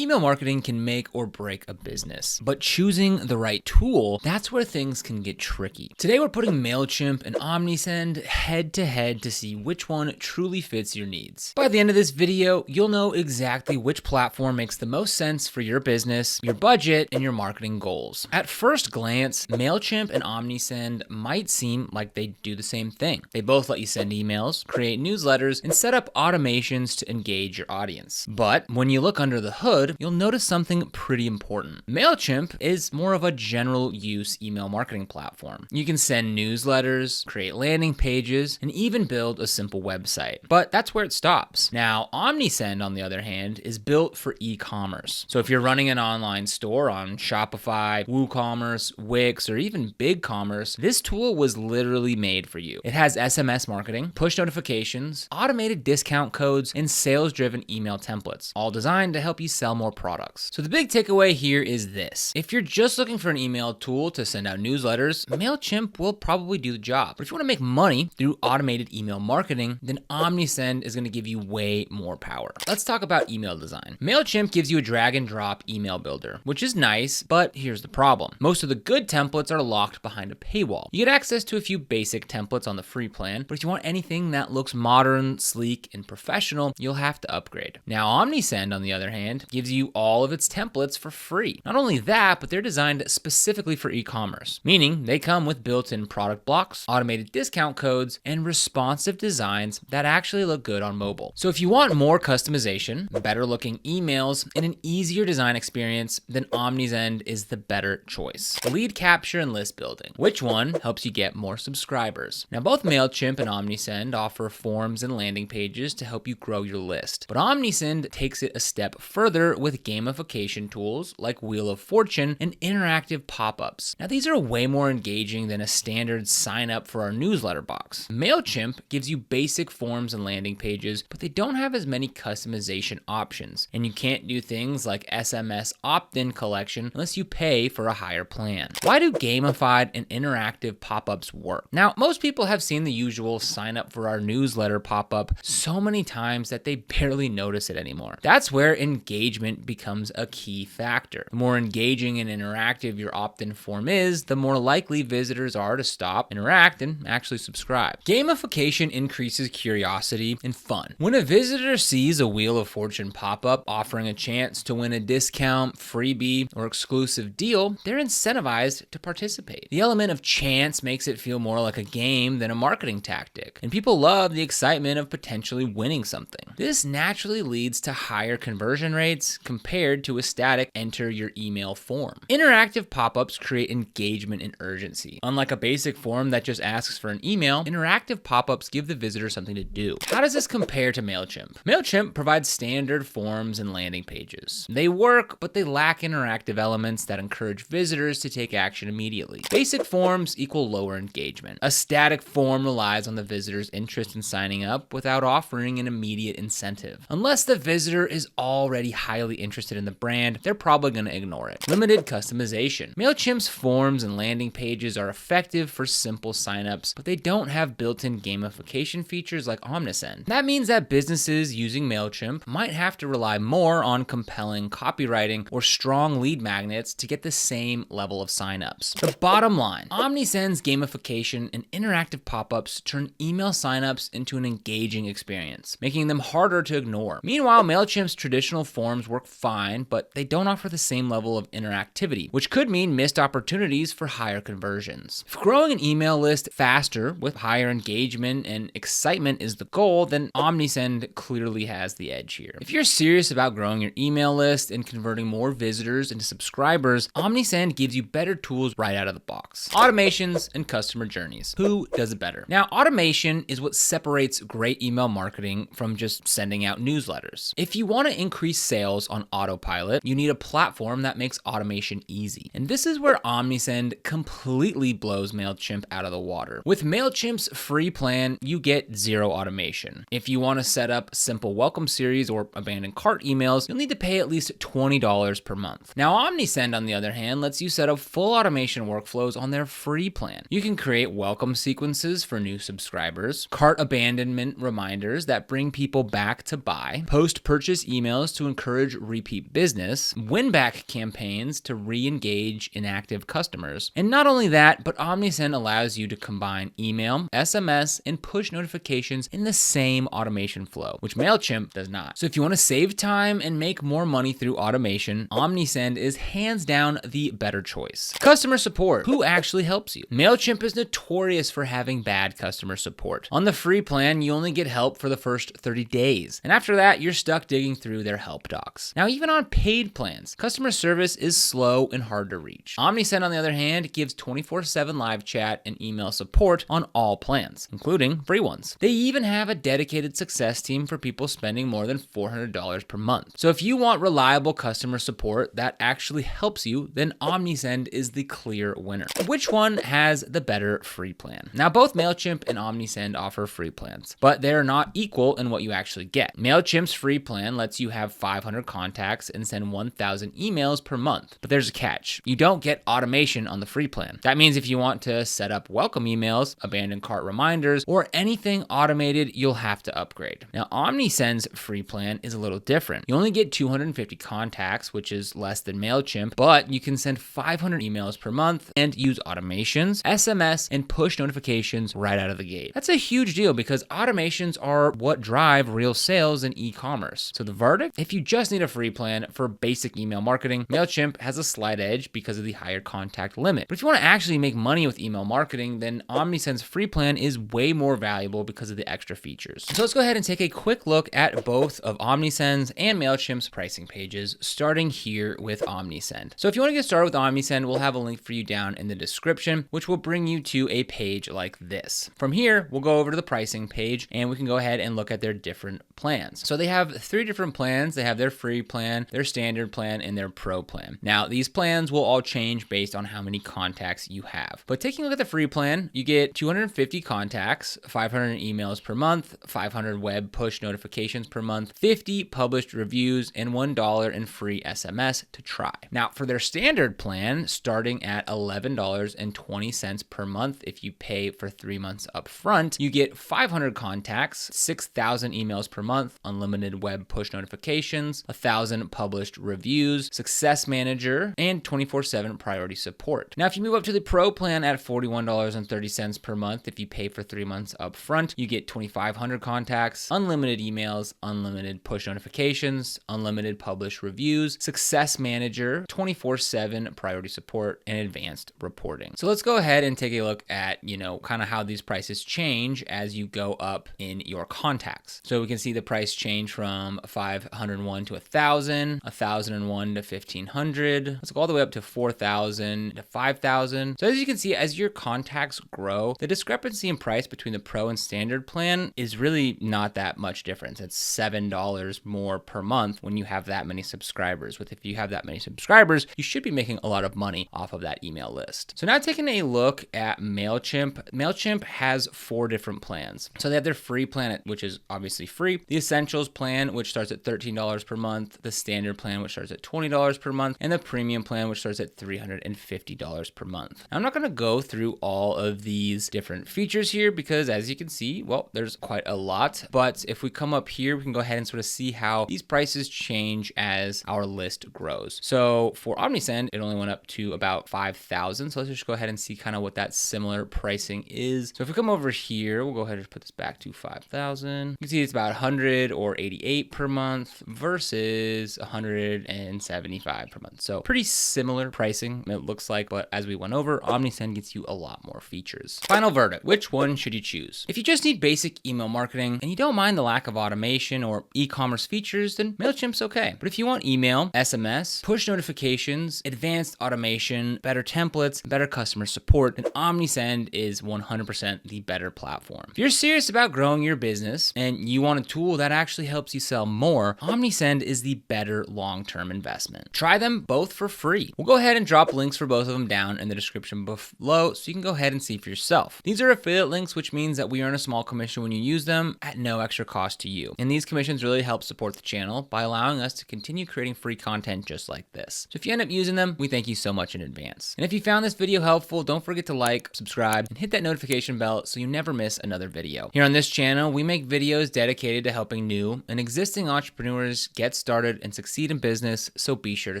Email marketing can make or break a business, but choosing the right tool, that's where things can get tricky. Today we're putting Mailchimp and Omnisend head to head to see which one truly fits your needs. By the end of this video, you'll know exactly which platform makes the most sense for your business, your budget, and your marketing goals. At first glance, Mailchimp and Omnisend might seem like they do the same thing. They both let you send emails, create newsletters, and set up automations to engage your audience. But when you look under the hood, you'll notice something pretty important. Mailchimp is more of a general use email marketing platform. You can send newsletters, create landing pages, and even build a simple website. But that's where it stops. Now, Omnisend, on the other hand, is built for e-commerce. So if you're running an online store on Shopify, WooCommerce, Wix, or even BigCommerce, this tool was literally made for you. It has SMS marketing, push notifications, automated discount codes, and sales-driven email templates, all designed to help you sell more products. So the big takeaway here is this. If you're just looking for an email tool to send out newsletters, Mailchimp will probably do the job. But if you want to make money through automated email marketing, then Omnisend is going to give you way more power. Let's talk about email design. Mailchimp gives you a drag and drop email builder, which is nice, but here's the problem. Most of the good templates are locked behind a paywall. You get access to a few basic templates on the free plan, but if you want anything that looks modern, sleek, and professional, you'll have to upgrade. Now, Omnisend, on the other hand, gives you all of its templates for free. Not only that, but they're designed specifically for e-commerce, meaning they come with built-in product blocks, automated discount codes, and responsive designs that actually look good on mobile. So if you want more customization, better looking emails, and an easier design experience, then Omnisend is the better choice. Lead capture and list building. Which one helps you get more subscribers? Now, both Mailchimp and Omnisend offer forms and landing pages to help you grow your list, but Omnisend takes it a step further with gamification tools like Wheel of Fortune and interactive pop-ups. Now, these are way more engaging than a standard sign up for our newsletter box. Mailchimp gives you basic forms and landing pages, but they don't have as many customization options, and you can't do things like SMS opt-in collection unless you pay for a higher plan. Why do gamified and interactive pop-ups work? Now, most people have seen the usual sign up for our newsletter pop-up so many times that they barely notice it anymore. That's where engagement becomes a key factor. The more engaging and interactive your opt-in form is, the more likely visitors are to stop, interact, and actually subscribe. Gamification increases curiosity and fun. When a visitor sees a Wheel of Fortune pop-up offering a chance to win a discount, freebie, or exclusive deal, they're incentivized to participate. The element of chance makes it feel more like a game than a marketing tactic, and people love the excitement of potentially winning something. This naturally leads to higher conversion rates compared to a static enter your email form. Interactive pop-ups create engagement and urgency. Unlike a basic form that just asks for an email, interactive pop-ups give the visitor something to do. How does this compare to Mailchimp? Mailchimp provides standard forms and landing pages. They work, but they lack interactive elements that encourage visitors to take action immediately. Basic forms equal lower engagement. A static form relies on the visitor's interest in signing up without offering an immediate incentive. Unless the visitor is already highly interested in the brand, they're probably going to ignore it. Limited customization. Mailchimp's forms and landing pages are effective for simple signups, but they don't have built-in gamification features like Omnisend. That means that businesses using Mailchimp might have to rely more on compelling copywriting or strong lead magnets to get the same level of signups. The bottom line, Omnisend's gamification and interactive pop-ups turn email signups into an engaging experience, making them harder to ignore. Meanwhile, Mailchimp's traditional forms work fine, but they don't offer the same level of interactivity, which could mean missed opportunities for higher conversions. If growing an email list faster with higher engagement and excitement is the goal, then Omnisend clearly has the edge here. If you're serious about growing your email list and converting more visitors into subscribers, Omnisend gives you better tools right out of the box. Automations and customer journeys. Who does it better? Now, automation is what separates great email marketing from just sending out newsletters. If you want to increase sales on autopilot, you need a platform that makes automation easy. And this is where Omnisend completely blows Mailchimp out of the water. With Mailchimp's free plan, you get zero automation. If you want to set up simple welcome series or abandoned cart emails, you'll need to pay at least $20 per month. Now, Omnisend, on the other hand, lets you set up full automation workflows on their free plan. You can create welcome sequences for new subscribers, cart abandonment reminders that bring people back to buy, post-purchase emails to encourage encourage repeat business, win-back campaigns to re-engage inactive customers. And not only that, but Omnisend allows you to combine email, SMS, and push notifications in the same automation flow, which Mailchimp does not. So if you want to save time and make more money through automation, Omnisend is hands down the better choice. Customer support. Who actually helps you? Mailchimp is notorious for having bad customer support. On the free plan, you only get help for the first 30 days. And after that, you're stuck digging through their help docs. Now, even on paid plans, customer service is slow and hard to reach. Omnisend, on the other hand, gives 24/7 live chat and email support on all plans, including free ones. They even have a dedicated success team for people spending more than $400 per month. So if you want reliable customer support that actually helps you, then Omnisend is the clear winner. Which one has the better free plan? Now, both Mailchimp and Omnisend offer free plans, but they're not equal in what you actually get. Mailchimp's free plan lets you have 500 contacts and send 1,000 emails per month. But there's a catch. You don't get automation on the free plan. That means if you want to set up welcome emails, abandoned cart reminders, or anything automated, you'll have to upgrade. Now, Omnisend's free plan is a little different. You only get 250 contacts, which is less than Mailchimp, but you can send 500 emails per month and use automations, SMS, and push notifications right out of the gate. That's a huge deal because automations are what drive real sales in e-commerce. So the verdict? If you just need a free plan for basic email marketing, Mailchimp has a slight edge because of the higher contact limit. But if you want to actually make money with email marketing, then Omnisend's free plan is way more valuable because of the extra features. So let's go ahead and take a quick look at both of Omnisend's and Mailchimp's pricing pages, starting here with Omnisend. So if you want to get started with Omnisend, we'll have a link for you down in the description, which will bring you to a page like this. From here, we'll go over to the pricing page and we can go ahead and look at their different plans. So they have 3 different plans. They have their free plan, their standard plan, and their pro plan. Now, these plans will all change based on how many contacts you have. But taking a look at the free plan, you get 250 contacts, 500 emails per month, 500 web push notifications per month, 50 published reviews, and $1 in free SMS to try. Now, for their standard plan, starting at $11.20 per month if you pay for 3 months up front, you get 500 contacts, 6,000 emails per month, unlimited web push notifications, 1,000 published reviews, success manager, and 24/7 priority support. Now, if you move up to the pro plan at $41.30 per month, if you pay for 3 months up front, you get 2,500 contacts, unlimited emails, unlimited push notifications, unlimited published reviews, success manager, 24/7 priority support, and advanced reporting. So let's go ahead and take a look at, kind of how these prices change as you go up in your contacts. So we can see the price change from 501 to 1,000, 1,001 to 1,500. Let's go all the way up to 4,000 to 5,000. So as you can see, as your contacts grow, the discrepancy in price between the pro and standard plan is really not that much difference. It's $7 more per month when you have that many subscribers. If you have that many subscribers, you should be making a lot of money off of that email list. So now taking a look at Mailchimp, Mailchimp has 4 different plans. So they have their free plan, which is obviously free, the essentials plan, which starts at $13 per month, the standard plan, which starts at $20 per month, and the premium plan, which starts at $350 per month. Now, I'm not going to go through all of these different features here because as you can see, well, there's quite a lot. But if we come up here, we can go ahead and sort of see how these prices change as our list grows. So for Omnisend, it only went up to about 5,000. So let's just go ahead and see kind of what that similar pricing is. So if we come over here, we'll go ahead and put this back to 5,000. You can see it's about 100 or 88 per month versus 175 per month. So pretty similar pricing, it looks like, but as we went over, Omnisend gets you a lot more features. Final verdict, which one should you choose? If you just need basic email marketing and you don't mind the lack of automation or e-commerce features, then Mailchimp's okay. But if you want email, SMS, push notifications, advanced automation, better templates, better customer support, then Omnisend is 100% the better platform. If you're serious about growing your business and you want a tool that actually helps you sell more, Omnisend is the better long-term investment. Try them both for free. We'll go ahead and drop links for both of them down in the description below so you can go ahead and see for yourself. These are affiliate links, which means that we earn a small commission when you use them at no extra cost to you. And these commissions really help support the channel by allowing us to continue creating free content just like this. So if you end up using them, we thank you so much in advance. And if you found this video helpful, don't forget to like, subscribe, and hit that notification bell so you never miss another video. Here on this channel, we make videos dedicated to helping new and existing entrepreneurs get get started and succeed in business, so be sure to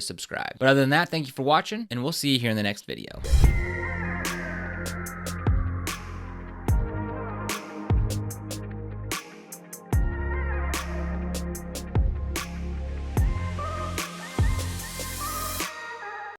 subscribe. But other than that, thank you for watching, and we'll see you here in the next video.